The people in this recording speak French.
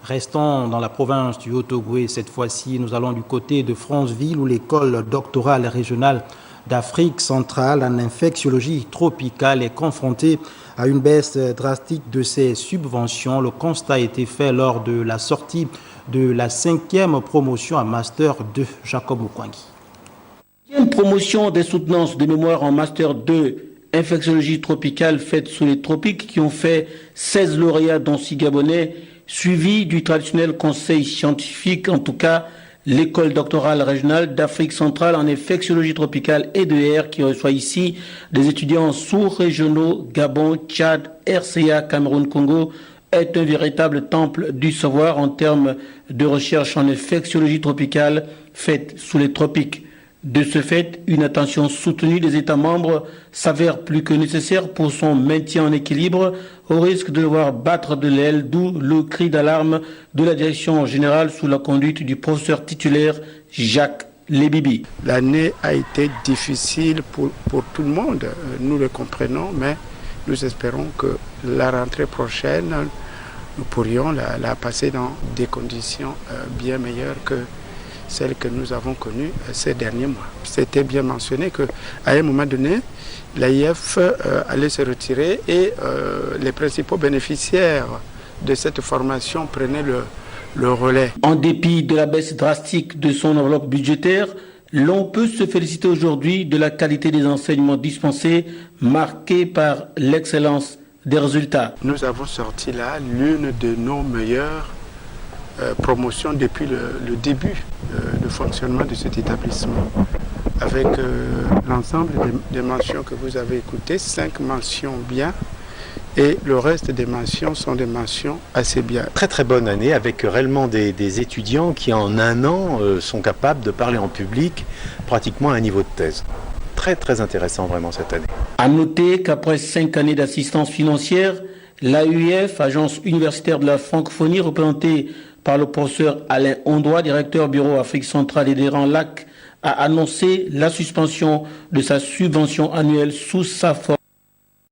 Restons dans la province du Haut-Ogooué. Cette fois-ci, nous allons du côté de Franceville où l'école doctorale régionale d'Afrique centrale en infectiologie tropicale est confrontée à une baisse drastique de ses subventions. Le constat a été fait lors de la sortie de la 5e promotion en Master 2, Jacob Mukwangi. Une promotion des soutenances de mémoire en Master 2 infectiologie tropicale faite sous les tropiques qui ont fait 16 lauréats dont 6 Gabonais, suivi du traditionnel conseil scientifique, en tout cas l'école doctorale régionale d'Afrique centrale en infectiologie tropicale et de R qui reçoit ici des étudiants sous-régionaux Gabon, Tchad, RCA, Cameroun, Congo est un véritable temple du savoir en termes de recherche en infectiologie tropicale faite sous les tropiques. De ce fait, une attention soutenue des États membres s'avère plus que nécessaire pour son maintien en équilibre au risque de le voir battre de l'aile, d'où le cri d'alarme de la direction générale sous la conduite du professeur titulaire Jacques Lebibi. L'année a été difficile pour tout le monde, nous le comprenons, mais nous espérons que la rentrée prochaine, nous pourrions la passer dans des conditions bien meilleures que celles que nous avons connues ces derniers mois. C'était bien mentionné qu'à un moment donné, l'AIF allait se retirer et les principaux bénéficiaires de cette formation prenaient le relais. En dépit de la baisse drastique de son enveloppe budgétaire, l'on peut se féliciter aujourd'hui de la qualité des enseignements dispensés, marquée par l'excellence des résultats. Nous avons sorti là l'une de nos meilleures promotions depuis le début de fonctionnement de cet établissement. Avec l'ensemble des mentions que vous avez écoutées, 5 mentions bien, et le reste des mentions sont des mentions assez bien. Très très bonne année avec réellement des étudiants qui en un an sont capables de parler en public pratiquement à un niveau de thèse. Très très intéressant vraiment cette année. À noter qu'après 5 années d'assistance financière, l'AUIF, agence universitaire de la francophonie représentée par le professeur Alain Ondois, directeur bureau Afrique centrale et des rangs LAC, a annoncé la suspension de sa subvention annuelle sous sa forme